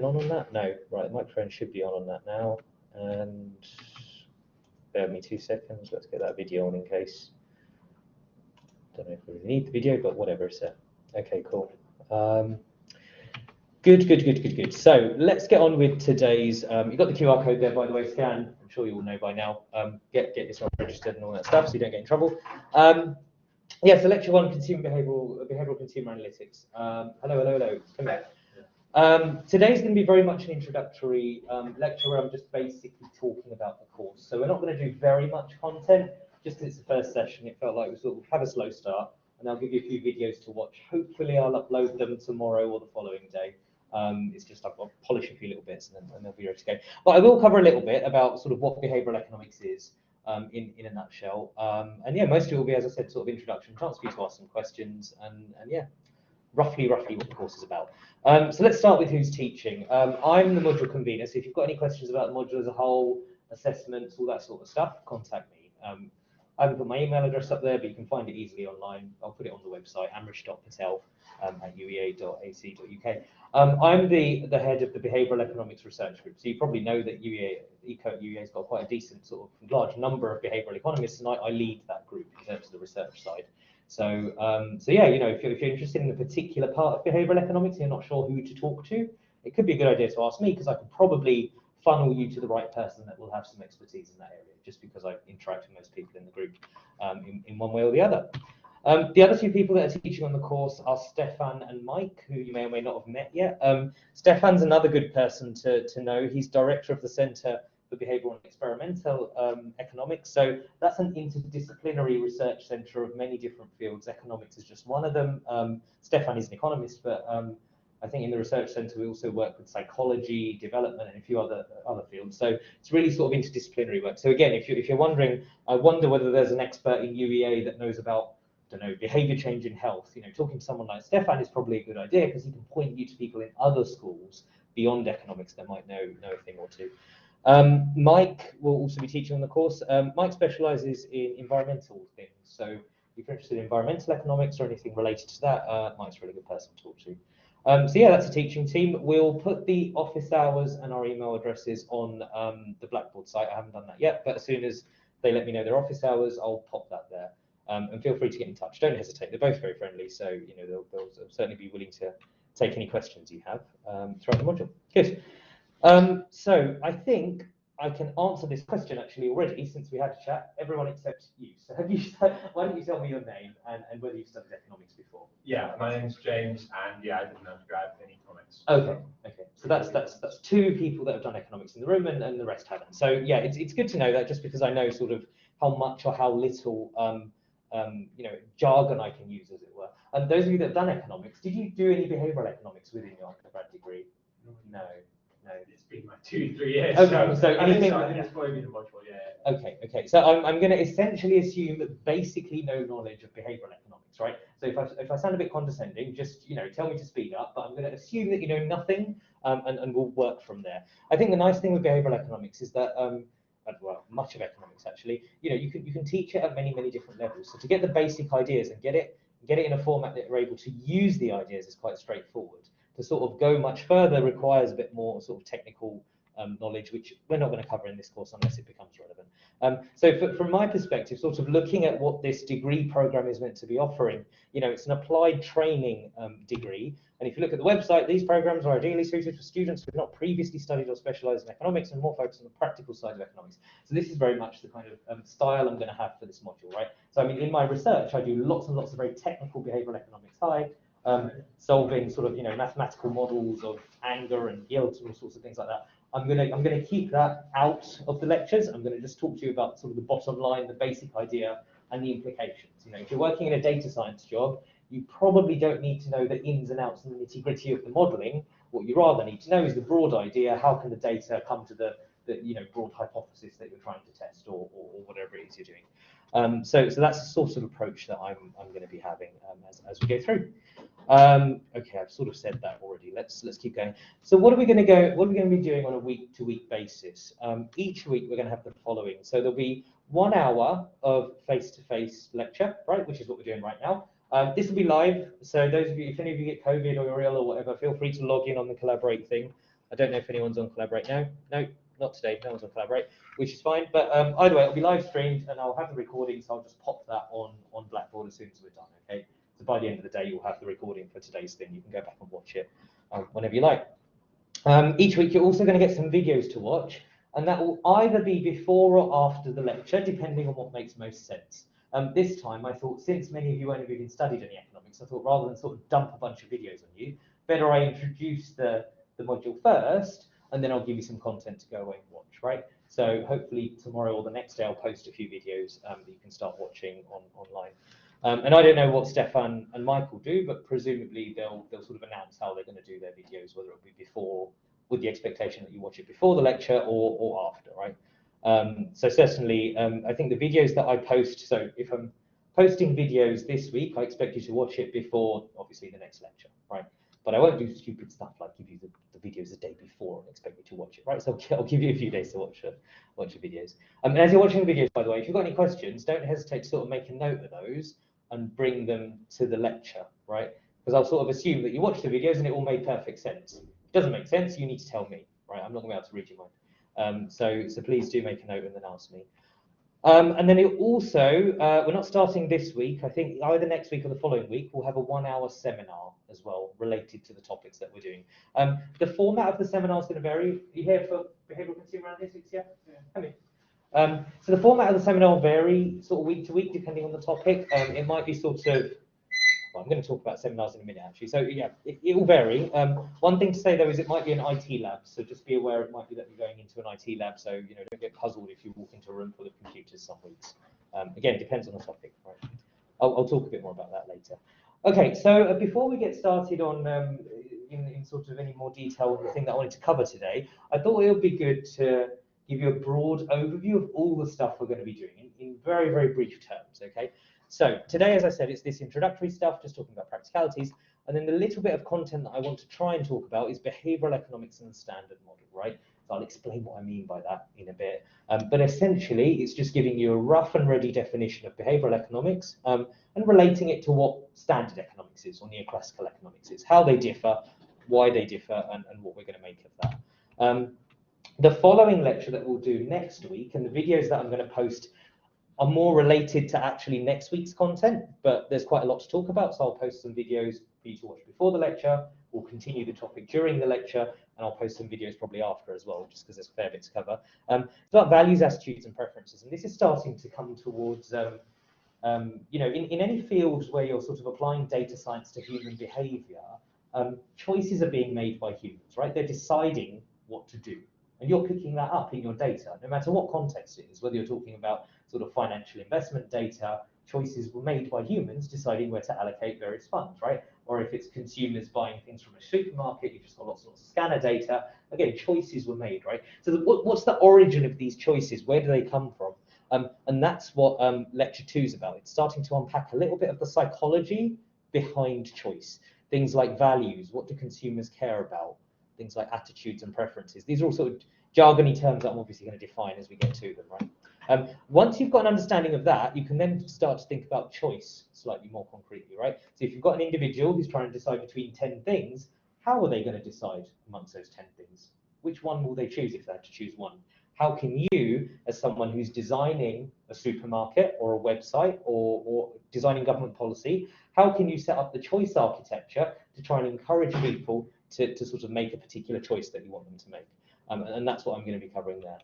on that? No, right, the microphone should be on that now. And bear with me 2 seconds, let's get that video on in case. Don't know if we really need the video, but whatever, it's there. Okay, cool. Good. So let's get on with today's, you've got the QR code there, by the way, scan, I'm sure you all know by now, get yourself registered and all that stuff so you don't get in trouble. Yeah, so lecture 1, behavioral consumer analytics. Hello, come back. Today's going to be very much an introductory lecture where I'm just basically talking about the course. So we're not going to do very much content, just because it's the first session, it felt like we sort of have a slow start, and I'll give you a few videos to watch. Hopefully I'll upload them tomorrow or the following day. It's just I'll polish a few little bits and they'll be ready to go. But I will cover a little bit about sort of what behavioural economics is in a nutshell. And yeah, most of it will be, as I said, sort of introduction, chance for you to ask some questions, and yeah, roughly what the course is about. So let's start with who's teaching. I'm the module convener, so if you've got any questions about the module as a whole, assessments, all that sort of stuff, contact me. I haven't put my email address up there, but you can find it easily online. I'll put it on the website, amrish.patel at uea.ac.uk. I'm the head of the Behavioural Economics Research Group, so you probably know that UEA's got quite a decent sort of large number of behavioural economists, and I lead that group in terms of the research side. So, yeah, you know, if you're interested in a particular part of behavioural economics and you're not sure who to talk to, it could be a good idea to ask me, because I could probably funnel you to the right person that will have some expertise in that area, just because I interact with most people in the group in one way or the other. The other two people that are teaching on the course are Stefan and Mike, who you may or may not have met yet. Stefan's another good person to know. He's director of the Centre for Behavioural and Experimental Economics. So that's an interdisciplinary research centre of many different fields. Economics is just one of them. Stefan is an economist, but I think in the research centre we also work with psychology, development, and a few other fields. So it's really sort of interdisciplinary work. So again, if you're wondering, I wonder whether there's an expert in UEA that knows about, I don't know, behaviour change in health. You know, talking to someone like Stefan is probably a good idea, because he can point you to people in other schools beyond economics that might know a thing or two. Mike will also be teaching on the course. Mike specialises in environmental things. So if you're interested in environmental economics or anything related to that, Mike's a really good person to talk to. So yeah, that's a teaching team. We'll put the office hours and our email addresses on the Blackboard site. I haven't done that yet, but as soon as they let me know their office hours, I'll pop that there. And feel free to get in touch. Don't hesitate. They're both very friendly, so you know they'll certainly be willing to take any questions you have throughout the module. Good. So I think I can answer this question actually already, since we had a chat. Everyone except you. So why don't you tell me your name and whether you've studied economics before? Yeah, my name's James, and yeah, I did an undergrad in economics. Okay. So that's two people that have done economics in the room, and the rest haven't. So yeah, it's good to know that, just because I know sort of how much or how little you know, jargon I can use, as it were. And those of you that have done economics, did you do any behavioural economics within your undergrad degree? No. It's been like 2-3 years. Okay, so anything. I think it's probably the module, yeah. Okay. So I'm going to essentially assume basically no knowledge of behavioural economics, right? So if I sound a bit condescending, just tell me to speed up. But I'm going to assume that you know nothing, and we'll work from there. I think the nice thing with behavioural economics is that well, much of economics actually, you can teach it at many different levels. So to get the basic ideas and get it in a format that you're able to use the ideas is quite straightforward. To sort of go much further requires a bit more sort of technical knowledge, which we're not going to cover in this course unless it becomes relevant. So from my perspective, sort of looking at what this degree program is meant to be offering, it's an applied training degree. And if you look at the website, these programs are ideally suited for students who have not previously studied or specialised in economics and more focused on the practical side of economics. So this is very much the kind of style I'm going to have for this module, right? So I mean, in my research, I do lots and lots of very technical behavioural economics solving sort of mathematical models of anger and guilt and all sorts of things like that. I'm gonna keep that out of the lectures. I'm going to just talk to you about sort of the bottom line, the basic idea, and the implications. If you're working in a data science job, you probably don't need to know the ins and outs and the nitty-gritty of the modelling. What you rather need to know is the broad idea. How can the data come to the broad hypothesis that you're trying to test, or whatever it is you're doing. So that's the sort of approach that I'm going to be having as we go through. Okay, I've sort of said that already. Let's keep going. So what are we going to be doing on a week-to-week basis? Each week we're going to have the following. So there'll be 1 hour of face-to-face lecture, right, which is what we're doing right now. This will be live. So those of you, if any of you get COVID or you're ill or whatever, feel free to log in on the Collaborate thing I don't know if anyone's on Collaborate now. No, not today. No one's on Collaborate, which is fine. But either way, it'll be live streamed, and I'll have the recording, so I'll just pop that on Blackboard as soon as we're done. Okay. So by the end of the day, you'll have the recording for today's thing. You can go back and watch it whenever you like. Each week, you're also going to get some videos to watch, and that will either be before or after the lecture, depending on what makes most sense. This time, I thought, since many of you won't have even studied any economics, I thought rather than sort of dump a bunch of videos on you, better I introduce the module first, and then I'll give you some content to go away and watch, right? So hopefully tomorrow or the next day, I'll post a few videos that you can start watching online. And I don't know what Stefan and Michael do, but presumably they'll sort of announce how they're going to do their videos, whether it'll be before, with the expectation that you watch it before the lecture or after, right? So certainly, I think the videos that I post, so if I'm posting videos this week, I expect you to watch it before, obviously, the next lecture, right? But I won't do stupid stuff like give you the videos the day before and expect you to watch it, right? So I'll give you a few days to watch the videos. And as you're watching the videos, by the way, if you've got any questions, don't hesitate to sort of make a note of those and bring them to the lecture, right? Because I'll sort of assume that you watch the videos and it all made perfect sense. If it doesn't make sense, you need to tell me, right? I'm not going to be able to read your mind. So please do make a note and then ask me. And then it also, we're not starting this week. I think either next week or the following week, we'll have a 1-hour seminar as well related to the topics that we're doing. The format of the seminar is going to vary. Are you here for behavioural consumer analytics? Yeah? Come in. So the format of the seminar will vary sort of week to week depending on the topic. It might be sort of, well, I'm going to talk about seminars in a minute actually. So yeah, it will vary. One thing to say though is it might be an IT lab. So just be aware it might be that you're going into an IT lab. So don't get puzzled if you walk into a room full of computers some weeks. Again, it depends on the topic, right? I'll talk a bit more about that later. Okay, so before we get started on in sort of any more detail on the thing that I wanted to cover today, I thought it would be good to give you a broad overview of all the stuff we're going to be doing in very, very brief terms, okay? So today, as I said, it's this introductory stuff, just talking about practicalities, and then the little bit of content that I want to try and talk about is behavioral economics and the standard model, right? So I'll explain what I mean by that in a bit. But essentially, it's just giving you a rough and ready definition of behavioral economics and relating it to what standard economics is or neoclassical economics is, how they differ, why they differ, and what we're going to make of that. The following lecture that we'll do next week and the videos that I'm going to post are more related to actually next week's content, but there's quite a lot to talk about, so I'll post some videos for you to watch before the lecture. We'll continue the topic during the lecture, and I'll post some videos probably after as well, just because there's a fair bit to cover. It's about values, attitudes, and preferences, and this is starting to come towards, in any field where you're sort of applying data science to human behavior, choices are being made by humans, right? They're deciding what to do. And you're picking that up in your data, no matter what context it is, whether you're talking about sort of financial investment data, choices were made by humans deciding where to allocate various funds, right? Or if it's consumers buying things from a supermarket, you've just got lots and lots of scanner data. Again, choices were made, right? So what's the origin of these choices? Where do they come from? And that's what lecture 2 is about. It's starting to unpack a little bit of the psychology behind choice. Things like values, what do consumers care about? Things like attitudes and preferences. These are all sort of jargony terms that I'm obviously going to define as we get to them, right? Once you've got an understanding of that, you can then start to think about choice slightly more concretely, right? So if you've got an individual who's trying to decide between 10 things, how are they going to decide amongst those 10 things? Which one will they choose if they had to choose one? How can you, as someone who's designing a supermarket or a website or designing government policy, how can you set up the choice architecture to try and encourage people to sort of make a particular choice that you want them to make? And that's what I'm going to be covering there.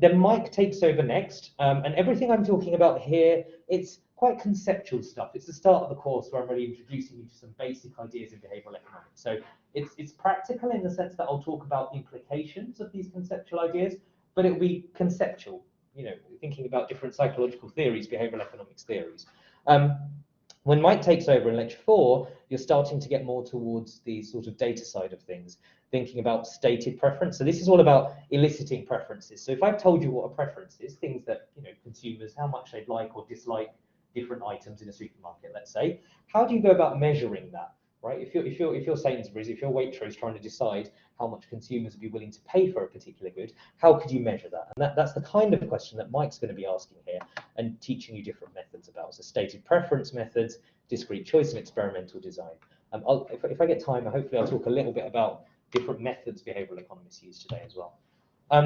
Then Mike takes over next, and everything I'm talking about here, it's quite conceptual stuff. It's the start of the course where I'm really introducing you to some basic ideas in behavioral economics. So it's practical in the sense that I'll talk about the implications of these conceptual ideas, but it'll be conceptual, thinking about different psychological theories, behavioral economics theories. When Mike takes over in lecture 4, you're starting to get more towards the sort of data side of things, thinking about stated preference. So this is all about eliciting preferences. So if I've told you what a preference is, things that consumers, how much they'd like or dislike different items in a supermarket, let's say, how do you go about measuring that, right? If you're Sainsbury's, if you're Waitrose trying to decide how much consumers would be willing to pay for a particular good, how could you measure that? And that's the kind of question that Mike's going to be asking here and teaching you different methods about. So stated preference methods, discrete choice, and experimental design. If I get time, hopefully I'll talk a little bit about different methods behavioral economists use today as well.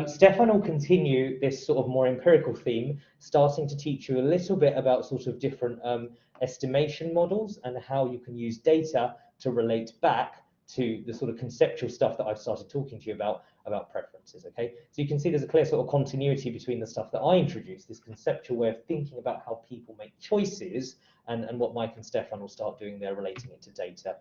Stefan will continue this sort of more empirical theme, starting to teach you a little bit about sort of different estimation models and how you can use data to relate back to the sort of conceptual stuff that I've started talking to you about preferences, okay? So you can see there's a clear sort of continuity between the stuff that I introduced, this conceptual way of thinking about how people make choices, and what Mike and Stefan will start doing there, relating it to data.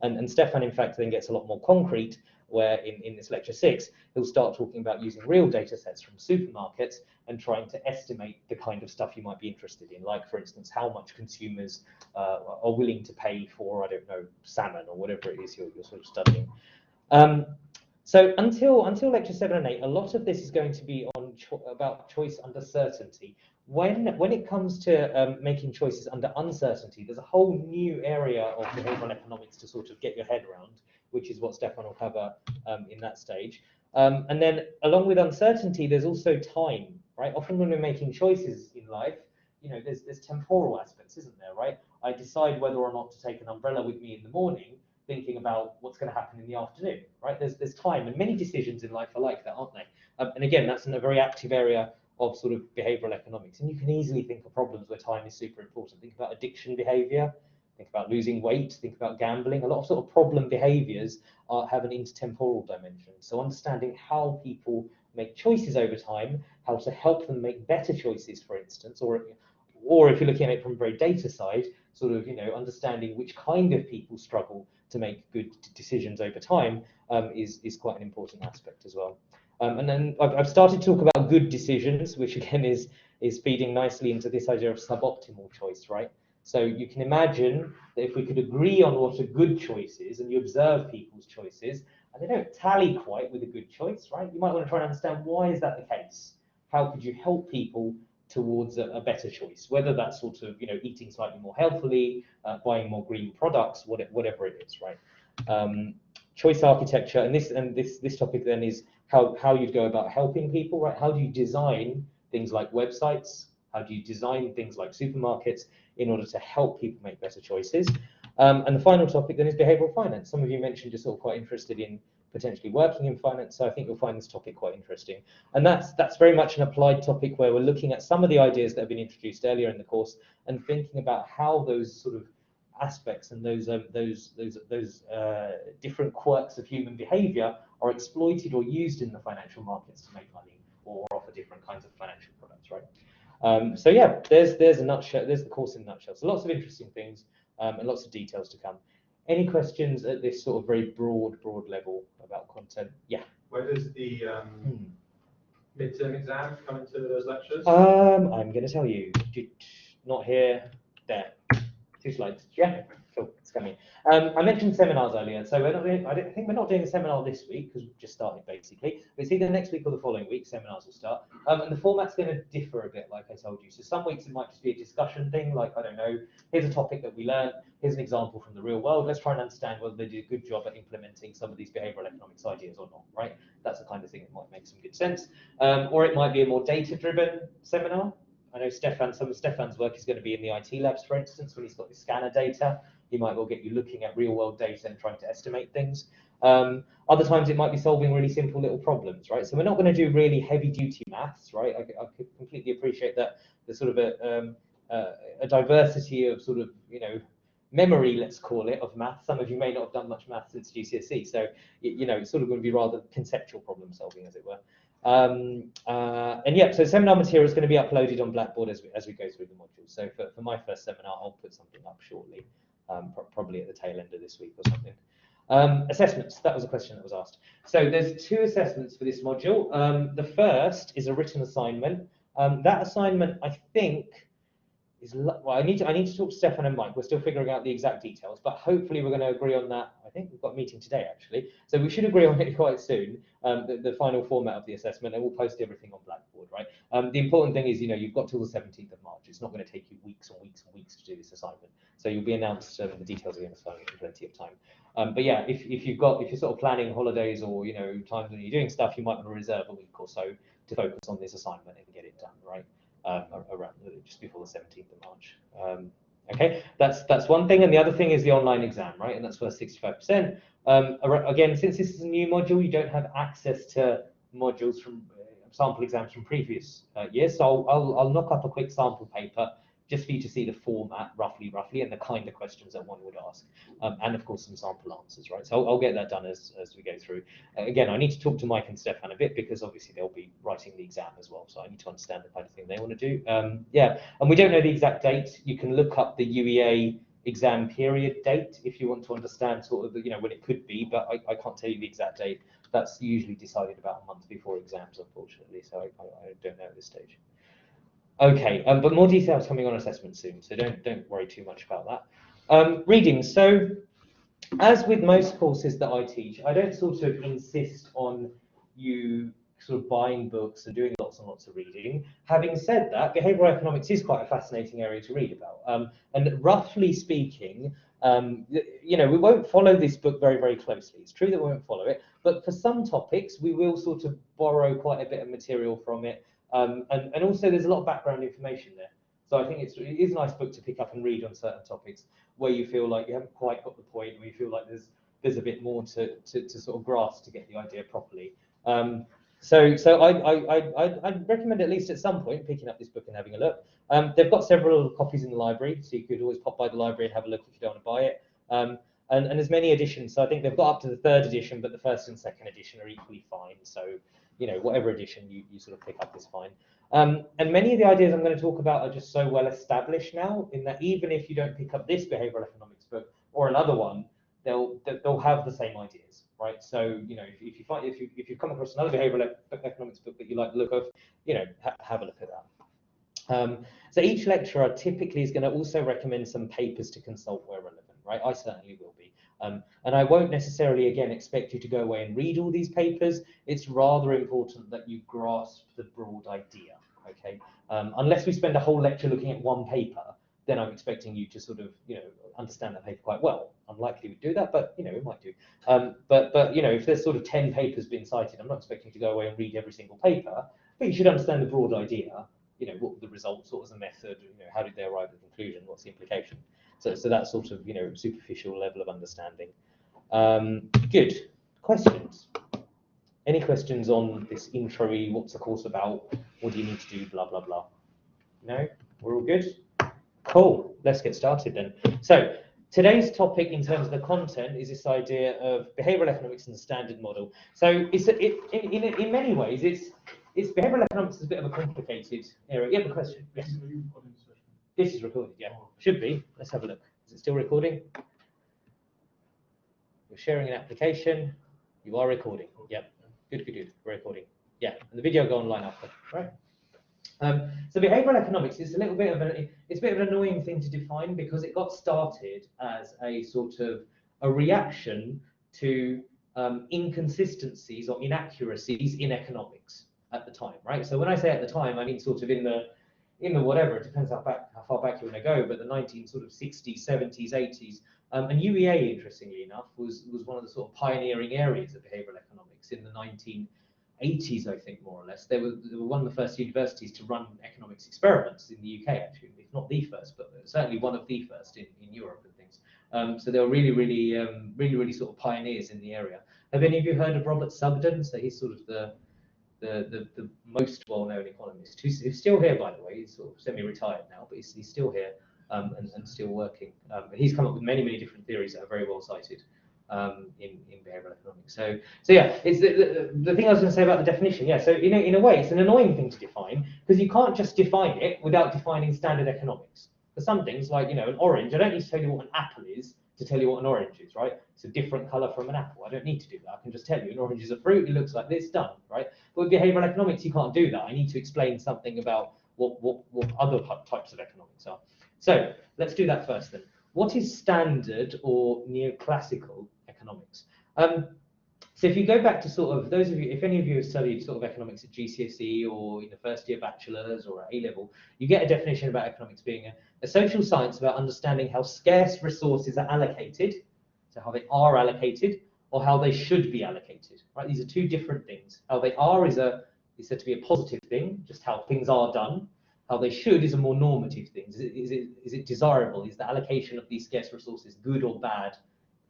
And Stefan, in fact, then gets a lot more concrete, where in this lecture 6, he'll start talking about using real data sets from supermarkets and trying to estimate the kind of stuff you might be interested in, like, for instance, how much consumers are willing to pay for, I don't know, salmon or whatever it is you're sort of studying. So until lecture 7 and 8, a lot of this is going to be on about choice under certainty. When it comes to making choices under uncertainty, there's a whole new area of behavioral economics to sort of get your head around, which is what Stefan will cover in that stage. And then along with uncertainty, there's also time, right? Often when we're making choices in life, you know, there's temporal aspects, isn't there, right? I decide whether or not to take an umbrella with me in the morning, thinking about what's going to happen in the afternoon, right? There's time, and many decisions in life are like that, aren't they? And again, that's in a very active area of sort of behavioral economics. And you can easily think of problems where time is super important. Think about addiction behavior, think about losing weight, think about gambling. A lot of sort of problem behaviors have an intertemporal dimension. So understanding how people make choices over time, how to help them make better choices, for instance, or if you're looking at it from a very data side, sort of, you know, understanding which kind of people struggle to make good decisions over time is quite an important aspect as well. And then I've started to talk about good decisions, which again is feeding nicely into this idea of suboptimal choice, right? So you can imagine that if we could agree on what a good choice is, and you observe people's choices, and they don't tally quite with a good choice, right? You might want to try and understand, why is that the case? How could you help people towards a better choice, whether that's sort of, you know, eating slightly more healthily, buying more green products, whatever it is, right? Choice architecture, and this topic then is how you'd go about helping people, right? How do you design things like websites? How do you design things like supermarkets in order to help people make better choices? And the final topic then is behavioral finance. Some of you mentioned you're sort of quite interested in potentially working in finance, so I think you'll find this topic quite interesting. And that's very much an applied topic, where we're looking at some of the ideas that have been introduced earlier in the course and thinking about how those sort of aspects and those different quirks of human behavior are exploited or used in the financial markets to make money or offer different kinds of financial products, right? So yeah, there's a nutshell. There's the course in a nutshell. So lots of interesting things and lots of details to come. Any questions at this sort of very broad level about content? Yeah. Where does the midterm exam come into those lectures? I'm going to tell you. Not here. There. 2 slides. Yeah. Cool. It's coming. I mentioned seminars earlier, so I think we're not doing a seminar this week because we've just started basically. But it's either next week or the following week. Seminars will start, and the format's going to differ a bit, like I told you. So some weeks it might just be a discussion thing, like, I don't know, here's a topic that we learned, here's an example from the real world. Let's try and understand whether they did a good job at implementing some of these behavioral economics ideas or not. Right? That's the kind of thing that might make some good sense. Or it might be a more data-driven seminar. I know some of Stefan's work is going to be in the IT labs, for instance, when he's got the scanner data. He might well get you looking at real world data and trying to estimate things. Other times it might be solving really simple little problems, right? So we're not going to do really heavy duty maths, right? I completely appreciate that there's sort of a diversity of sort of, you know, memory, let's call it, of maths. Some of you may not have done much maths since GCSE, so, you know, it's sort of going to be rather conceptual problem solving, as it were. And yeah, so seminar material is going to be uploaded on Blackboard as we go through the modules. So for my first seminar, I'll put something up shortly, probably at the tail end of this week or something. Assessments, that was a question that was asked. So there's 2 assessments for this module. The first is a written assignment. That assignment, I think, is, well, I need to talk to Stefan and Mike. We're still figuring out the exact details, but hopefully we're going to agree on that. I think we've got a meeting today, actually, so we should agree on it quite soon, the final format of the assessment, and we'll post everything on Blackboard, right? The important thing is, you know, you've got till the 17th of March. It's not going to take you weeks and weeks and weeks to do this assignment, so you'll be announced the details of the assignment in plenty of time. But yeah, if you're sort of planning holidays or, you know, times when you're doing stuff, you might want to reserve a week or so to focus on this assignment and get it done, right? Around just before the 17th of March. Okay, that's one thing, and the other thing is the online exam, right? And that's worth 65%. Again, since this is a new module, you don't have access to modules from sample exams from previous years. So I'll knock up a quick sample paper just for you to see the format roughly, and the kind of questions that one would ask, and of course some sample answers, right? So I'll get that done as we go through. Again, I need to talk to Mike and Stefan a bit because obviously they'll be writing the exam as well, so I need to understand the kind of thing they want to do. Yeah, and we don't know the exact date. You can look up the UEA exam period date if you want to understand sort of the, when it could be, but I can't tell you the exact date. That's usually decided about a month before exams, unfortunately, so I don't know at this stage. Okay, but more details coming on assessment soon, so don't worry too much about that. Reading. So, as with most courses that I teach, I don't sort of insist on you sort of buying books and doing lots and lots of reading. Having said that, behavioural economics is quite a fascinating area to read about. And roughly speaking, we won't follow this book very, very closely. It's true that we won't follow it, but for some topics, we will sort of borrow quite a bit of material from it. And also there's a lot of background information there. So I think it is a nice book to pick up and read on certain topics where you feel like you haven't quite got the point, where you feel like there's a bit more to sort of grasp to get the idea properly. So I'd recommend at least at some point picking up this book and having a look. They've got several copies in the library, so you could always pop by the library and have a look if you don't want to buy it. And there's many editions, so I think they've got up to the 3rd edition, but the 1st and 2nd edition are equally fine. So whatever edition you sort of pick up is fine. And many of the ideas I'm going to talk about are just so well established now, in that even if you don't pick up this behavioural economics book or another one, they'll have the same ideas, right? So if you come across another behavioural economics book that you like the look of, have a look at that. So each lecturer typically is going to also recommend some papers to consult where relevant, right? I certainly will be. And I won't necessarily, again, expect you to go away and read all these papers. It's rather important that you grasp the broad idea, okay? Unless we spend a whole lecture looking at one paper, then I'm expecting you to sort of, understand that paper quite well. Unlikely we'd do that, but, we might do. But if there's sort of 10 papers being cited, I'm not expecting you to go away and read every single paper, but you should understand the broad idea, what were the results, what was the method, how did they arrive at the conclusion, what's the implication? So that sort of, superficial level of understanding. Good. Questions? Any questions on this intro-y, what's the course about, what do you need to do, blah, blah, blah? No? We're all good? Cool. Let's get started then. So today's topic in terms of the content is this idea of behavioural economics and the standard model. So in many ways, it's behavioural economics is a bit of a complicated area. You have a question? Yes. This is recorded, yeah. Should be. Let's have a look. Is it still recording? You're sharing an application. You are recording. Yep. Good. We're recording. Yeah. And the video will go online after, right? So behavioural economics is a little bit of an annoying thing to define because it got started as a sort of a reaction to inconsistencies or inaccuracies in economics at the time, right? So when I say at the time, I mean sort of in the whatever, it depends how far back you want to go, but the 1960s, 70s, 80s. And UEA, interestingly enough, was one of the sort of pioneering areas of behavioural economics in the 1980s, I think, more or less. They were one of the first universities to run economics experiments in the UK, actually, if not the first, but certainly one of the first in Europe and things. So they were really sort of pioneers in the area. Have any of you heard of Robert Sugden? So he's sort of the most well-known economist, who's still here, by the way. He's sort of semi-retired now, but he's still here and still working. He's come up with many different theories that are very well cited in behavioural economics. So yeah, it's the thing I was going to say about the definition. Yeah, so in a way, it's an annoying thing to define because you can't just define it without defining standard economics. For some things, like an orange, I don't need to tell you what an apple is to tell you what an orange is, right? It's a different colour from an apple. I don't need to do that. I can just tell you an orange is a fruit. It looks like this, done, right? But with behavioural economics, you can't do that. I need to explain something about what other types of economics are. So let's do that first then. What is standard or neoclassical economics? So if you go back to sort of those of you, if any of you have studied sort of economics at GCSE or in the first year bachelor's or at A-level, you get a definition about economics being a social science about understanding how scarce resources are allocated, so how they are allocated, or how they should be allocated. Right? These are two different things. How they are is said to be a positive thing, just how things are done. How they should is a more normative thing. Is it desirable? Is the allocation of these scarce resources good or bad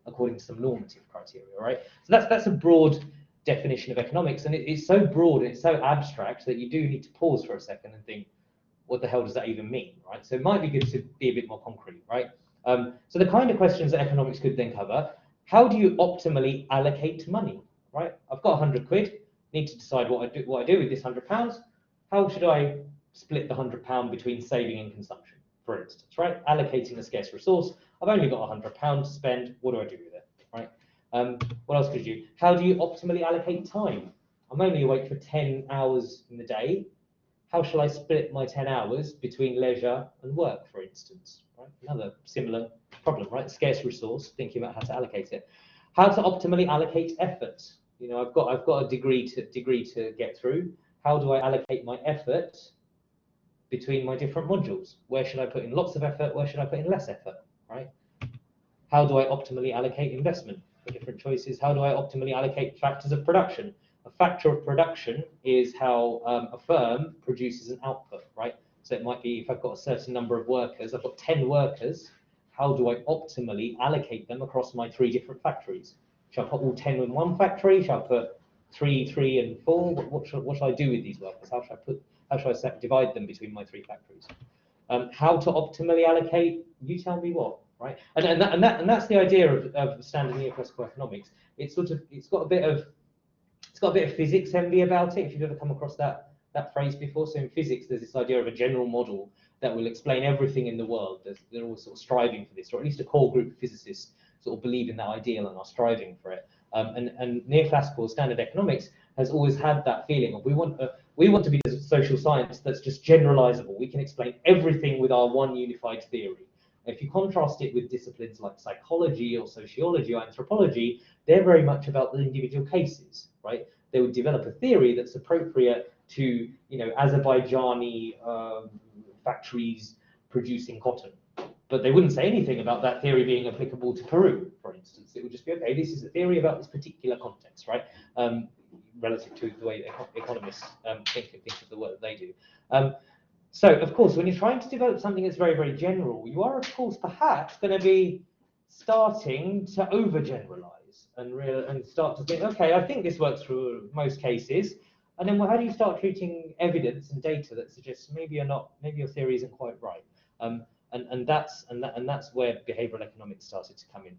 according to some normative criteria, right? So that's a broad definition of economics, and it's so broad and it's so abstract that you do need to pause for a second and think, what the hell does that even mean, right? So it might be good to be a bit more concrete, right? So the kind of questions that economics could then cover: how do you optimally allocate money, right? I've got 100 quid, need to decide what I do with this £100. How should I split the £100 between saving and consumption, for instance, right? Allocating a scarce resource. I've only got £100 to spend. What do I do with it, right? What else could you do? How do you optimally allocate time? I'm only awake for 10 hours in the day. How shall I split my 10 hours between leisure and work, for instance? Right? Another similar problem, right? Scarce resource, thinking about how to allocate it. How to optimally allocate effort. You know, I've got a degree to get through. How do I allocate my effort between my different modules? Where should I put in lots of effort? Where should I put in less effort, right? How do I optimally allocate investment for different choices? How do I optimally allocate factors of production? A factor of production is how a firm produces an output, right? So it might be, if I've got a certain number of workers, I've got 10 workers, how do I optimally allocate them across my 3 different factories? Shall I put all 10 in one factory? Shall I put 3, 3, and 4? What should I do with these workers? How should I divide them between my 3 factories? How to optimally allocate? You tell me what, right? And that's the idea of standard neoclassical economics. It's got a bit of physics envy about it, if you've ever come across that phrase before. So in physics, there's this idea of a general model that will explain everything in the world. They're always sort of striving for this, or at least a core group of physicists sort of believe in that ideal and are striving for it. And neoclassical standard economics has always had that feeling of we want to be a social science that's just generalizable. We can explain everything with our one unified theory. If you contrast it with disciplines like psychology or sociology or anthropology, they're very much about the individual cases, right? They would develop a theory that's appropriate to, Azerbaijani factories producing cotton. But they wouldn't say anything about that theory being applicable to Peru, for instance. It would just be, okay, this is a theory about this particular context, right? Relative to the way economists think of the work they do. So, of course, when you're trying to develop something that's very, very general, you are, of course, perhaps going to be starting to overgeneralize and start to think, okay, I think this works for most cases. And then, well, how do you start treating evidence and data that suggests maybe your theory isn't quite right? And that's where behavioral economics started to come in.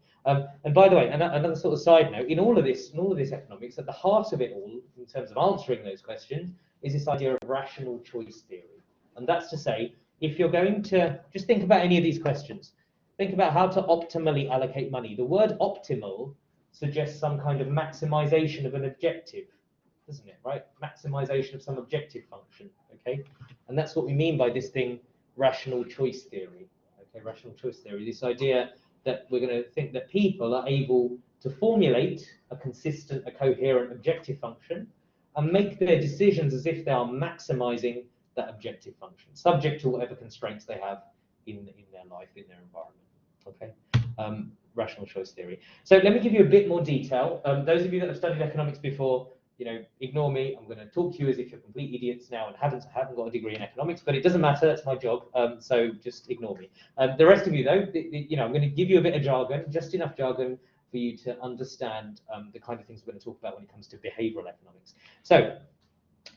And by the way, another sort of side note, in all of this economics, at the heart of it all, in terms of answering those questions, is this idea of rational choice theory. And that's to say, if you're going to just think about any of these questions, think about how to optimally allocate money. The word optimal suggests some kind of maximization of an objective, doesn't it, right? Maximization of some objective function, okay? And that's what we mean by this thing, rational choice theory, okay? Rational choice theory, this idea that we're going to think that people are able to formulate a consistent, a coherent objective function and make their decisions as if they are maximizing that objective function, subject to whatever constraints they have in their life, in their environment, okay? Rational choice theory. So let me give you a bit more detail. Those of you that have studied economics before, ignore me. I'm going to talk to you as if you're complete idiots now and haven't got a degree in economics, but it doesn't matter. That's my job. So just ignore me. The rest of you, though, I'm going to give you a bit of jargon, just enough jargon for you to understand the kind of things we're going to talk about when it comes to behavioral economics. So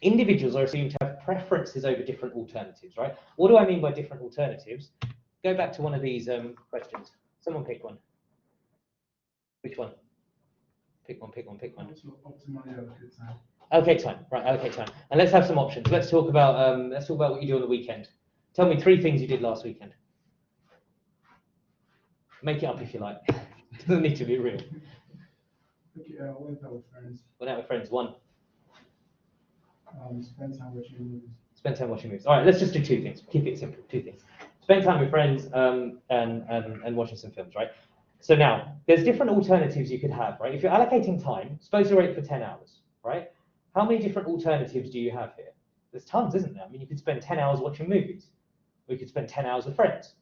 individuals are assumed to have preferences over different alternatives, right? What do I mean by different alternatives? Go back to one of these questions. Someone pick one. Which one? Pick one. Allocate time, right? Allocate time, and let's have some options. Let's talk about what you do on the weekend. Tell me 3 things you did last weekend. Make it up if you like. It doesn't need to be real. Okay, went out with friends. Went out with friends. 1. Spend time watching movies. Spend time watching movies. All right, let's just do 2 things. Keep it simple. 2 things. Spend time with friends and watching some films, right? So now, there's different alternatives you could have, right? If you're allocating time, suppose you're awake for 10 hours, right? How many different alternatives do you have here? There's tons, isn't there? I mean, you could spend 10 hours watching movies. We could spend 10 hours with friends.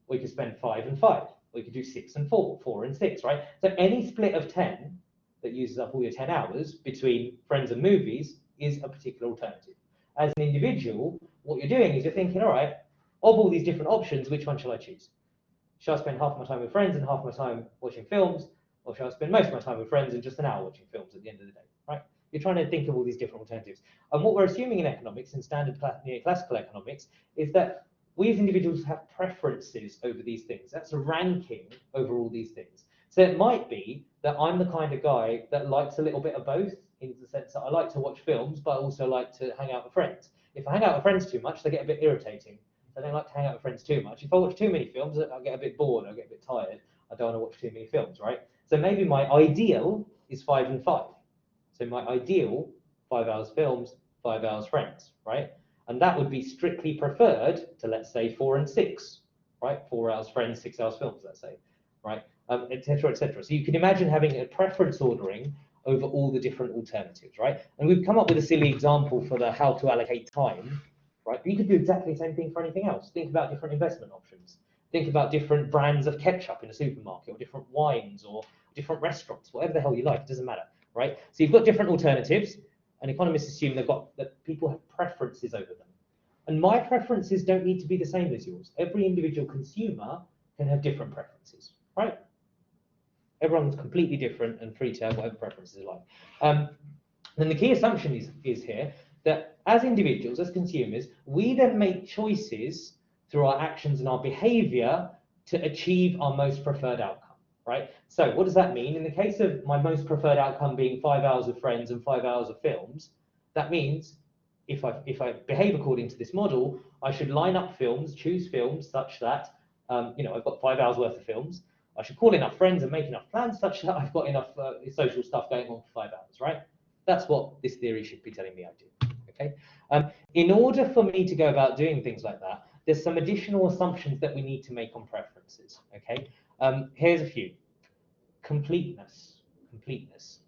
We could spend 5 and 5. We could do 6 and 4, 4 and 6, right? So any split of 10 that uses up all your 10 hours between friends and movies is a particular alternative. As an individual, what you're doing is you're thinking, all right, of all these different options, which one shall I choose? Shall I spend half my time with friends and half my time watching films? Or shall I spend most of my time with friends and just an hour watching films at the end of the day, right? You're trying to think of all these different alternatives. And what we're assuming in economics, in standard classical economics, is that we as individuals have preferences over these things. That's a ranking over all these things. So it might be that I'm the kind of guy that likes a little bit of both, in the sense that I like to watch films, but I also like to hang out with friends. If I hang out with friends too much, they get a bit irritating. I don't like to hang out with friends too much. If I watch too many films, I get a bit bored, I get a bit tired. I don't want to watch too many films, right? So maybe my ideal is 5 and 5. So my ideal, 5 hours films, 5 hours friends, right? And that would be strictly preferred to, let's say, 4 and 6, right? 4 hours friends, 6 hours films, let's say, right? Et cetera, et cetera. So you can imagine having a preference ordering over all the different alternatives, right? And we've come up with a silly example for the how to allocate time, right? But you could do exactly the same thing for anything else. Think about different investment options. Think about different brands of ketchup in a supermarket, or different wines, or different restaurants, whatever the hell you like, it doesn't matter, right? So you've got different alternatives, and economists assume that people have preferences over them. And my preferences don't need to be the same as yours. Every individual consumer can have different preferences, right? Everyone's completely different and free to have whatever preferences they like. Then the key assumption is here that as individuals, as consumers, we then make choices through our actions and our behavior to achieve our most preferred outcome, right? So what does that mean? In the case of my most preferred outcome being 5 hours of friends and 5 hours of films, that means if I behave according to this model, I should line up films, choose films such that, I've got 5 hours worth of films. I should call enough friends and make enough plans such that I've got enough social stuff going on for 5 hours, right? That's what this theory should be telling me I do, okay? In order for me to go about doing things like that, there's some additional assumptions that we need to make on preferences, okay? Here's a few. Completeness,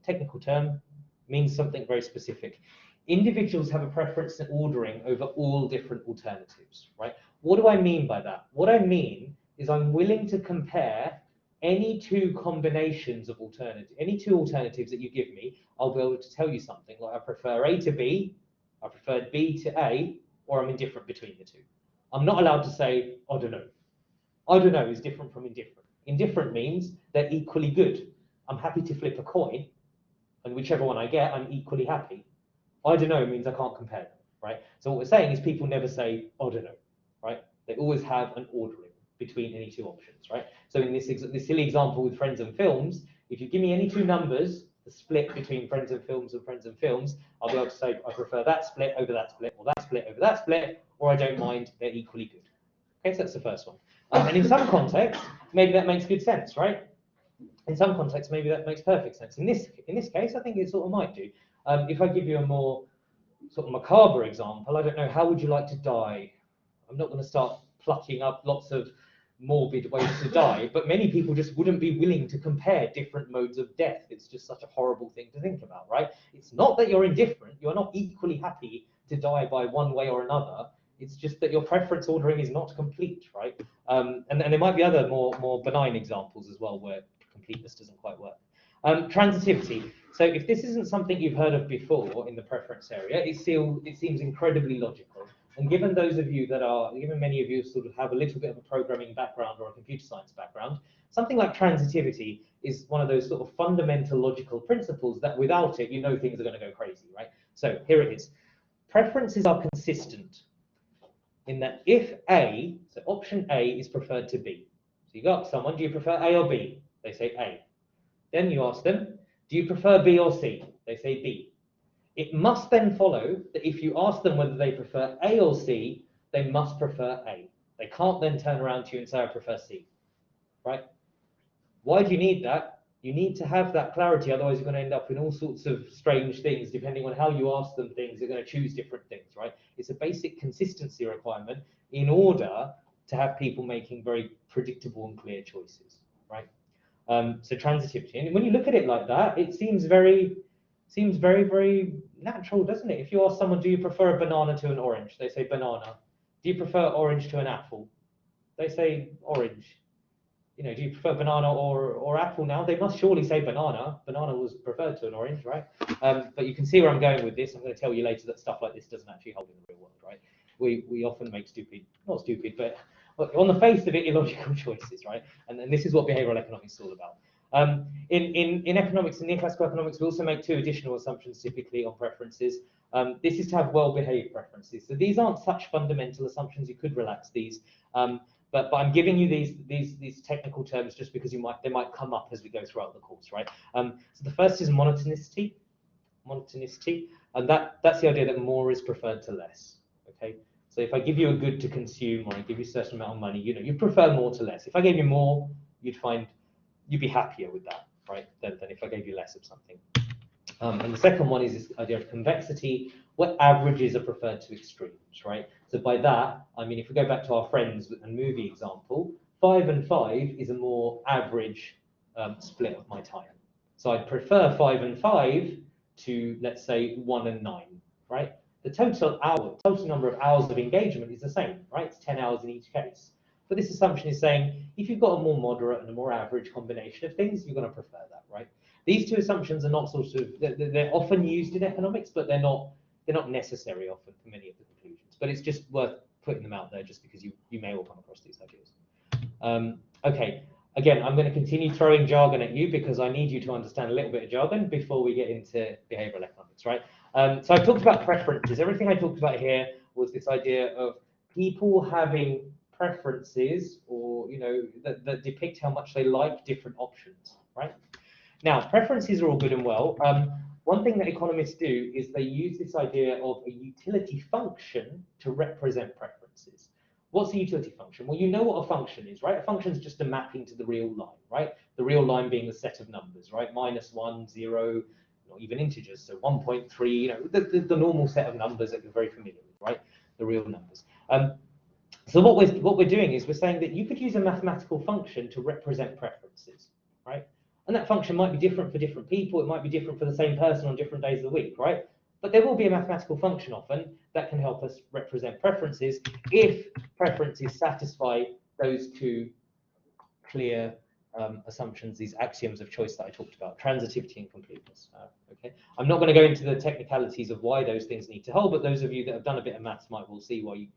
technical term, means something very specific. Individuals have a preference in ordering over all different alternatives, right? What do I mean by that? What I mean is I'm willing to compare any two combinations of any two alternatives that you give me. I'll be able to tell you something like I prefer A to B, I prefer B to A, or I'm indifferent between the two. I'm not allowed to say, I don't know. I don't know is different from indifferent. Indifferent means they're equally good. I'm happy to flip a coin, and whichever one I get, I'm equally happy. I don't know means I can't compare them, right? So what we're saying is people never say, I don't know, right? They always have an ordering between any two options, right? So in this silly example with friends and films, if you give me any two numbers, the split between friends and films, I'll be able to say I prefer that split over that split, or that split over that split, or I don't mind, they're equally good. Okay, so that's the first one. And in some contexts, maybe that makes good sense, right? In some contexts, maybe that makes perfect sense. In this case, I think it sort of might do. If I give you a more sort of macabre example, I don't know, how would you like to die? I'm not going to start plucking up lots of morbid ways to die, but many people just wouldn't be willing to compare different modes of death. It's just such a horrible thing to think about, right? It's not that you're indifferent, you're not equally happy to die by one way or another. It's just that your preference ordering is not complete, right? And there might be other more benign examples as well where completeness doesn't quite work. Transitivity. So if this isn't something you've heard of before in the preference area, it seems incredibly logical. And given many of you sort of have a little bit of a programming background or a computer science background, something like transitivity is one of those sort of fundamental logical principles that without it, things are going to go crazy, right? So here it is. Preferences are consistent in that if A, so option A is preferred to B. So you go up to someone, do you prefer A or B? They say A. Then you ask them, do you prefer B or C? They say B. It must then follow that if you ask them whether they prefer A or C, they must prefer A. They can't then turn around to you and say, I prefer C, right? Why do you need that? You need to have that clarity, otherwise you're going to end up in all sorts of strange things. Depending on how you ask them things, they're going to choose different things, right? It's a basic consistency requirement in order to have people making very predictable and clear choices, right? So transitivity, and when you look at it like that, it seems very, very natural, doesn't it? If you ask someone, do you prefer a banana to an orange? They say banana. Do you prefer orange to an apple? They say orange. Do you prefer banana or apple now? They must surely say banana. Banana was preferred to an orange, right? But you can see where I'm going with this. I'm going to tell you later that stuff like this doesn't actually hold in the real world, right? We often make not stupid, but on the face of it, illogical choices, right? And this is what behavioral economics is all about. In economics and neoclassical economics, we also make two additional assumptions typically on preferences. This is to have well-behaved preferences. So these aren't such fundamental assumptions. You could relax these, but I'm giving you these technical terms just because they might come up as we go throughout the course, right? So the first is monotonicity, and that's the idea that more is preferred to less. Okay, so if I give you a good to consume, or I give you a certain amount of money, you prefer more to less. If I gave you more, you'd be happier with that, right? Than if I gave you less of something. And the second one is this idea of convexity, where averages are preferred to extremes, right? So by that, I mean, if we go back to our friends and movie example, 5 and 5 is a more average split of my time. So I'd prefer 5 and 5 to, let's say, 1 and 9, right? The total number of hours of engagement is the same, right? It's 10 hours in each case. But this assumption is saying, if you've got a more moderate and a more average combination of things, you're going to prefer that, right? These two assumptions are not they're often used in economics, but they're not necessary often for many of the conclusions. But it's just worth putting them out there just because you may all come across these ideas. Okay, again, I'm going to continue throwing jargon at you because I need you to understand a little bit of jargon before we get into behavioral economics, right? So I've talked about preferences. Everything I talked about here was this idea of people having preferences, or that depict how much they like different options, right? Now, preferences are all good and well. One thing that economists do is they use this idea of a utility function to represent preferences. What's a utility function? Well, you know what a function is, right? A function is just a mapping to the real line, right? The real line being the set of numbers, right? -1, 0, not even integers, so 1.3, the normal set of numbers that you're very familiar with, right? The real numbers. So what we're doing is we're saying that you could use a mathematical function to represent preferences, right? And that function might be different for different people. It might be different for the same person on different days of the week, right? But there will be a mathematical function often that can help us represent preferences if preferences satisfy those two clear assumptions, these axioms of choice that I talked about, transitivity and completeness. Okay, I'm not going to go into the technicalities of why those things need to hold, but those of you that have done a bit of maths might well see why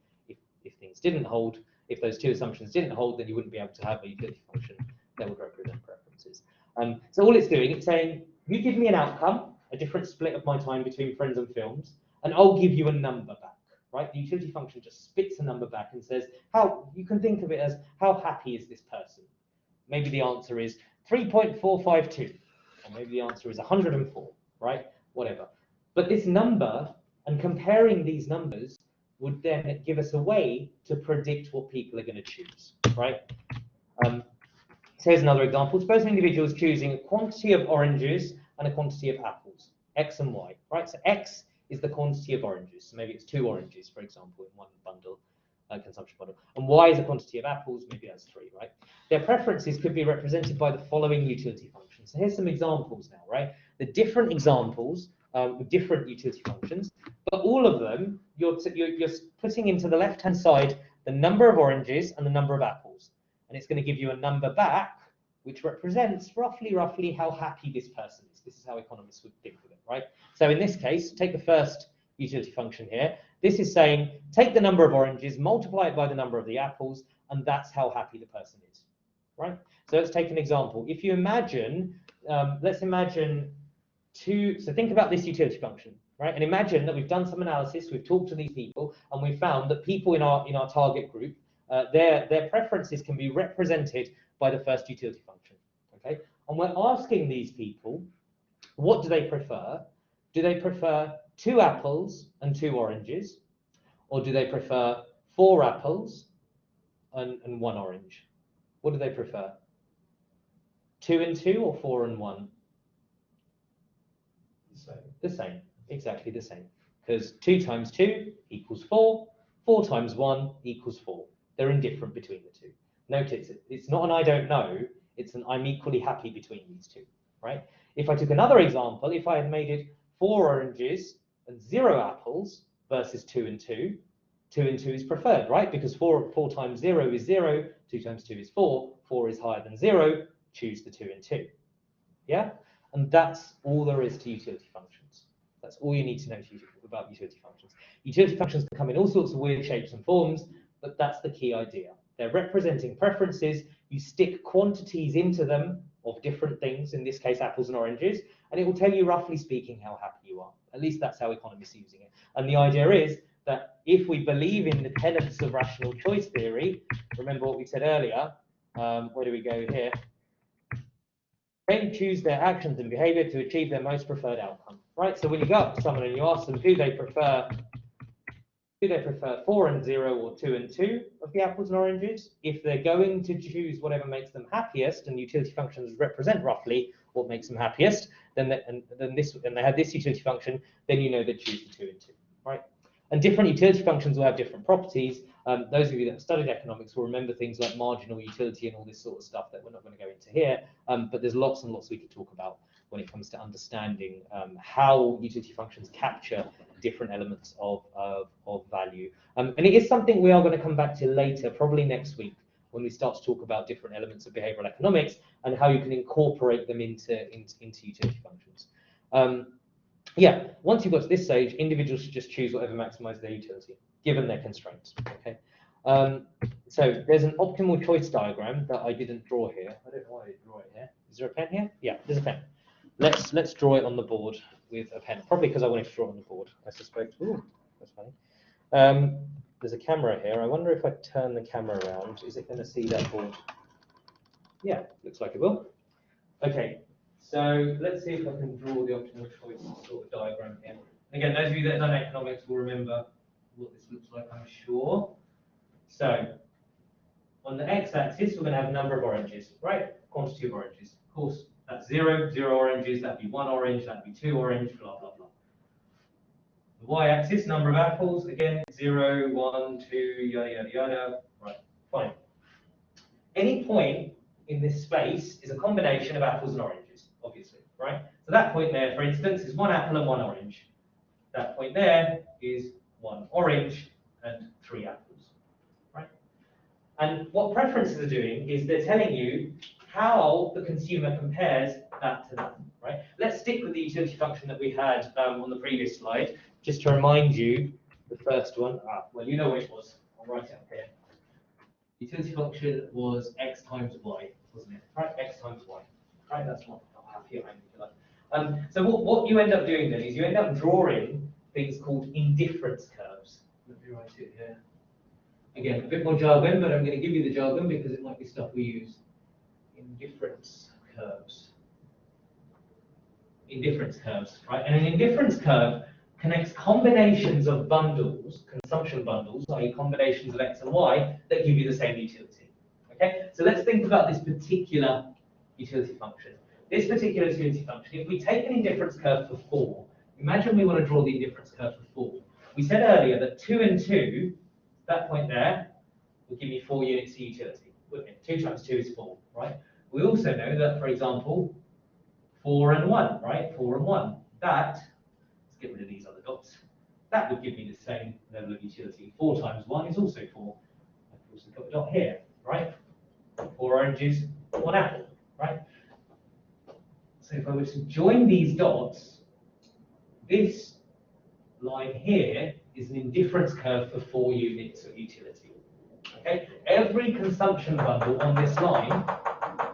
if things didn't hold, if those two assumptions didn't hold, then you wouldn't be able to have a utility function that would represent preferences. So all it's doing, it's saying, you give me an outcome, a different split of my time between friends and films, and I'll give you a number back, right? The utility function just spits a number back and says, you can think of it as, how happy is this person? Maybe the answer is 3.452, or maybe the answer is 104, right? Whatever. But this number, and comparing these numbers, would then give us a way to predict what people are going to choose, right? So here's another example. Suppose an individual is choosing a quantity of oranges and a quantity of apples, X and Y, right? So X is the quantity of oranges. So maybe it's 2 oranges, for example, in one bundle, consumption bundle. And Y is a quantity of apples, maybe that's 3, right? Their preferences could be represented by the following utility functions. So here's some examples now, right? The different examples with different utility functions, but all of them, you're putting into the left-hand side the number of oranges and the number of apples. And it's going to give you a number back, which represents roughly how happy this person is. This is how economists would think of it, right? So in this case, take the first utility function here. This is saying, take the number of oranges, multiply it by the number of the apples, and that's how happy the person is, right? So let's take an example. If you imagine, let's imagine so think about this utility function, right? And imagine that we've done some analysis, we've talked to these people, and we've found that people in our target group, their preferences can be represented by the first utility function, okay? And we're asking these people, what do they prefer? Do they prefer 2 apples and 2 oranges? Or do they prefer 4 apples and 1 orange? What do they prefer? 2 and 2 or 4 and 1? The same, exactly the same. Because 2 times 2 equals 4, 4 times 1 equals 4. They're indifferent between the two. Notice, it's not an I don't know, it's an I'm equally happy between these two, right? If I took another example, if I had made it 4 oranges and 0 apples versus 2 and 2, 2 and 2 is preferred, right? Because 4 times 0 is 0, 2 times 2 is 4, 4 is higher than 0, choose the 2 and 2, yeah? And that's all there is to utility functions. That's all you need to know about utility functions. Utility functions can come in all sorts of weird shapes and forms, but that's the key idea. They're representing preferences. You stick quantities into them, of different things, in this case apples and oranges, and it will tell you roughly speaking how happy you are. At least that's how economists are using it. And the idea is that if we believe in the tenets of rational choice theory, remember what we said earlier, where do we go here? Men choose their actions and behavior to achieve their most preferred outcome, right? So when you go up to someone and you ask them, do they prefer 4 and 0 or 2 and 2 of the apples and oranges? If they're going to choose whatever makes them happiest, and utility functions represent roughly what makes them happiest, then they have this utility function, then you know they choose the 2 and 2, right? And different utility functions will have different properties. Those of you that have studied economics will remember things like marginal utility and all this sort of stuff that we're not going to go into here. But there's lots and lots we could talk about when it comes to understanding how utility functions capture different elements of value. And it is something we are going to come back to later, probably next week, when we start to talk about different elements of behavioral economics and how you can incorporate them into utility functions. Yeah, once you've got to this stage, individuals should just choose whatever maximizes their utility, given their constraints. Okay. So there's an optimal choice diagram that I didn't draw here. I don't know why I didn't draw it here. Is there a pen here? Yeah, there's a pen. Let's draw it on the board with a pen. Probably because I wanted to draw it on the board, I suspect. Ooh, that's funny. There's a camera here. I wonder if I turn the camera around, is it going to see that board? Yeah, looks like it will. Okay. So let's see if I can draw the optimal choice sort of diagram here. Again, those of you that have done economics will remember what this looks like, I'm sure. So on the x-axis, we're going to have a number of oranges, right? Quantity of oranges. Of course, that's 0 oranges, that'd be 1 orange, that'd be 2 orange, blah, blah, blah. The y-axis, number of apples, again, 0, 1, 2, yada, yada, yada. Right, fine. Any point in this space is a combination of apples and oranges, obviously, right? So that point there, for instance, is 1 apple and 1 orange. That point there is 1 orange and 3 apples, right? And what preferences are doing is they're telling you how the consumer compares that to that, right? Let's stick with the utility function that we had on the previous slide, just to remind you, the first one, well, you know what it was. I'll write it up here. Utility function was x times y, wasn't it? Right, x times y. Right, that's what I have here. So what you end up doing then is you end up drawing things called indifference curves. Let me write it here. Again, a bit more jargon, but I'm going to give you the jargon because it might be stuff we use. Indifference curves. Indifference curves, right? And an indifference curve connects combinations of bundles, consumption bundles, i.e. combinations of x and y, that give you the same utility. Okay, so let's think about this particular utility function. This particular utility function, if we take an indifference curve for 4, imagine we want to draw the indifference curve for 4. We said earlier that 2 and 2, that point there, will give me 4 units of utility, wouldn't it? 2 times 2 is 4, right? We also know that, for example, 4 and 1, right? 4 and 1, that, let's get rid of these other dots, that would give me the same level of utility. 4 times 1 is also 4. I've also got a dot here, right? 4 oranges, 1 apple, right? So if I were to join these dots, this line here is an indifference curve for 4 units of utility. Okay? Every consumption bundle on this line,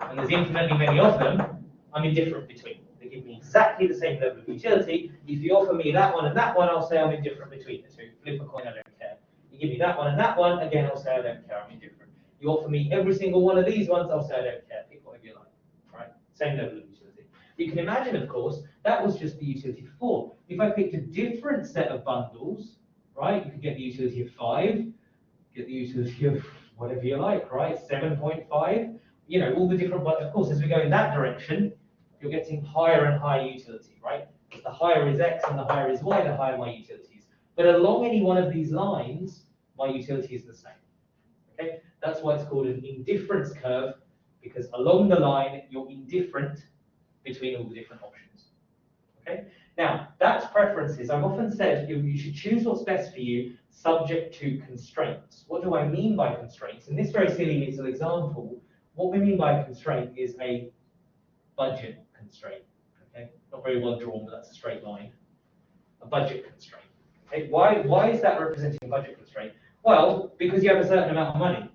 and there's infinitely many of them, I'm indifferent between. They give me exactly the same level of utility. If you offer me that one and that one, I'll say I'm indifferent between the two. Flip a coin, I don't care. You give me that one and that one, again, I'll say I don't care, I'm indifferent. You offer me every single one of these ones, I'll say I don't care. Pick whatever you like. Right? Same level of utility. You can imagine, of course, that was just the utility of 4. If I picked a different set of bundles, right, you could get the utility of 5, get the utility of whatever you like, right, 7.5, you know, all the different, but of course, as we go in that direction, you're getting higher and higher utility, right? Because the higher is x and the higher is y, the higher my utility is. But along any one of these lines, my utility is the same. Okay, that's why it's called an indifference curve, because along the line, you're indifferent between all the different options. Okay, now that's preferences. I've often said you should choose what's best for you, subject to constraints. What do I mean by constraints? In this very silly little example, what we mean by a constraint is a budget constraint. Okay, not very well drawn, but that's a straight line. A budget constraint. Okay, why is that representing a budget constraint? Well, because you have a certain amount of money.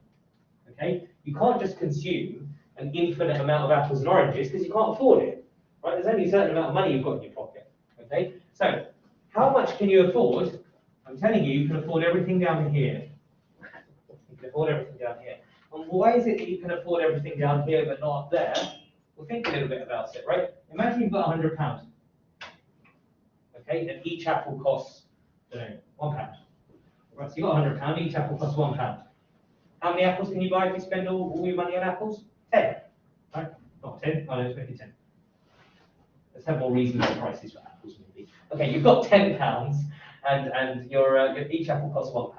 Okay, you can't just consume an infinite amount of apples and oranges because you can't afford it, right? There's only a certain amount of money you've got in your pocket, okay? So how much can you afford? I'm telling you, you can afford everything down here. You can afford everything down here. And why is it that you can afford everything down here but not up there? Well, think a little bit about it, right? Imagine you've got £100, okay? And each apple costs, I don't know, £1. Right, so you've got £100, each apple costs £1. How many apples can you buy if you spend all your money on apples? 10, right? Not 10, no, let's make it 10. Let's have more reasonable prices for apples, maybe. Okay, you've got £10, and your each apple costs £1.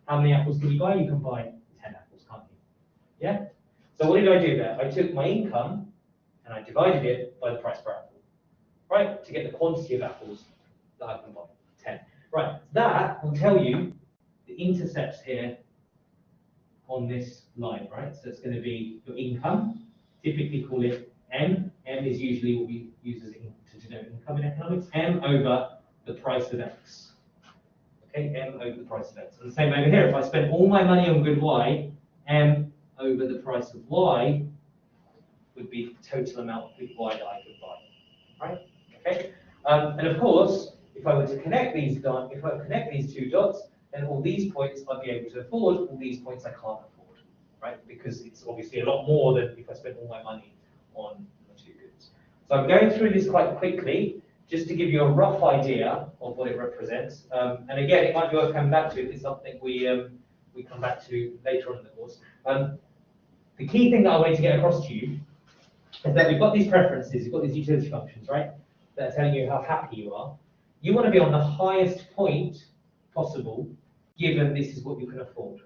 How many apples can you buy? You can buy 10 apples, can't you? Yeah? So what did I do there? I took my income and I divided it by the price per apple, right? To get the quantity of apples that I can buy, 10. Right, that will tell you the intercepts here on this line, right? So it's going to be your income, typically call it M. M is usually what we use as to denote income in economics. M over the price of X. Okay, M over the price of X. And the same over here, if I spend all my money on good Y, M over the price of Y would be the total amount of good Y that I could buy, right? Okay, and of course, if I were to connect these dots, if I connect these two dots, then all these points I'd be able to afford, all these points I can't afford, right? Because it's obviously a lot more than if I spent all my money on the two goods. So I'm going through this quite quickly, just to give you a rough idea of what it represents. And again, it might be worth coming back to if it's something we come back to later on in the course. The key thing that I wanted to get across to you is that we've got these preferences, you've got these utility functions, right? That are telling you how happy you are. You want to be on the highest point possible, given this is what you can afford.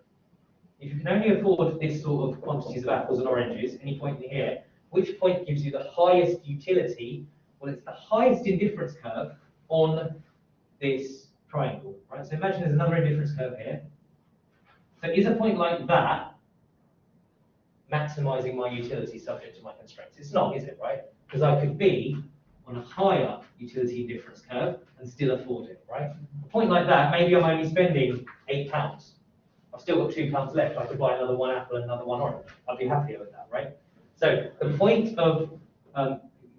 If you can only afford this sort of quantities of apples and oranges, any point in here, which point gives you the highest utility? Well, it's the highest indifference curve on this triangle, right? So imagine there's another indifference curve here. So is a point like that maximizing my utility subject to my constraints? It's not, is it, right? Because I could be on a higher utility indifference curve and still afford it, right? A point like that, maybe I'm only spending £8. I've still got £2 left. I could buy another one apple and another one orange. I'd be happier with that, right? So the point of,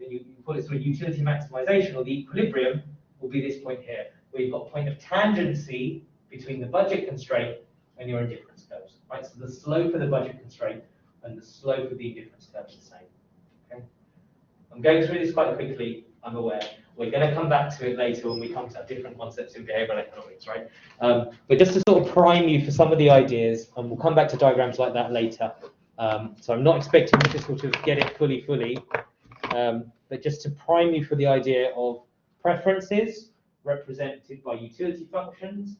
you call it sort of utility maximization or the equilibrium will be this point here, where you've got a point of tangency between the budget constraint and your indifference curves, right? So the slope of the budget constraint and the slope of the indifference curve is the same, okay? I'm going through this quite quickly, I'm aware. We're going to come back to it later when we come to different concepts in behavioral economics, right? But just to sort of prime you for some of the ideas, and we'll come back to diagrams like that later. So I'm not expecting you to sort of get it fully, but just to prime you for the idea of preferences represented by utility functions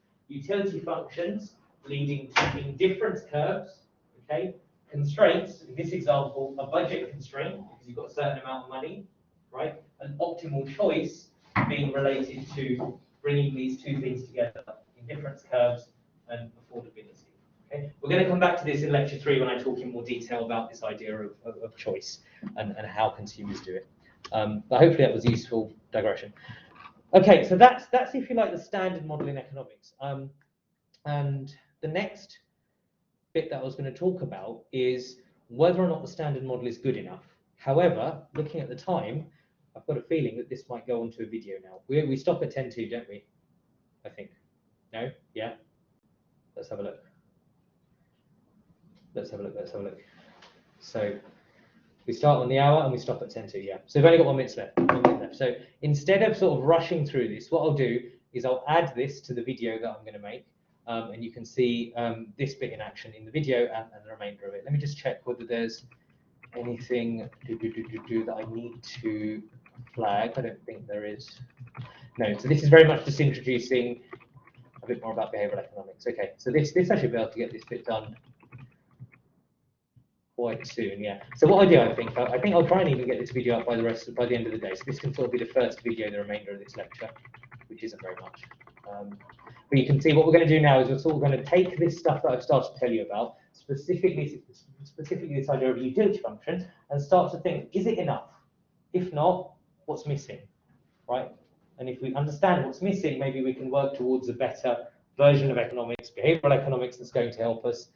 leading to indifference curves, okay? Constraints, in this example, a budget constraint, because you've got a certain amount of money, right? An optimal choice being related to bringing these two things together, indifference curves and affordability. Okay? We're going to come back to this in lecture 3 when I talk in more detail about this idea of choice and how consumers do it. But hopefully that was a useful digression. Okay, so that's if you like the standard model in economics. And the next bit that I was going to talk about is whether or not the standard model is good enough. However, looking at the time, I've got a feeling that this might go onto a video now. We stop at 10:02, don't we? I think. No? Yeah? Let's have a look. Let's have a look. So we start on the hour and we stop at 10:02, yeah. So we've only got 1 minute left. So instead of sort of rushing through this, what I'll do is I'll add this to the video that I'm going to make. And you can see this bit in action in the video and the remainder of it. Let me just check whether there's anything that I need to flag. I don't think there is. No, so this is very much just introducing a bit more about behavioral economics. Okay, so this I should be able to get this bit done quite soon, yeah. So what I do, I think I'll try and even get this video up by the end of the day. So this can sort of be the first video, the remainder of this lecture, which isn't very much. But you can see what we're going to do now is we're sort of going to take this stuff that I've started to tell you about, specifically this idea of a utility function, and start to think, is it enough? If not, what's missing, right? And if we understand what's missing, maybe we can work towards a better version of economics, behavioral economics, that's going to help us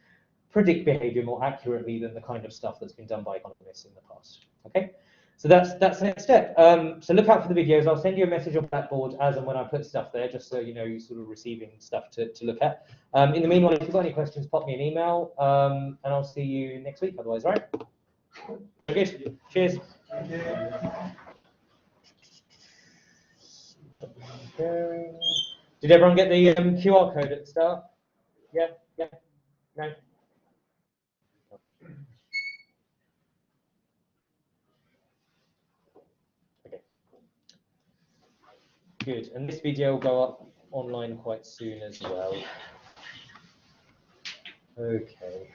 predict behaviour more accurately than the kind of stuff that's been done by economists in the past. Okay, so that's the next step. So look out for the videos. I'll send you a message on Blackboard as and when I put stuff there, just so you know you're sort of receiving stuff to look at. In the meanwhile, if you've got any questions, pop me an email, and I'll see you next week. Otherwise, right? Good. Cheers. Did everyone get the QR code at the start? Yeah? Yeah? No? Okay. Good. And this video will go up online quite soon as well. Okay.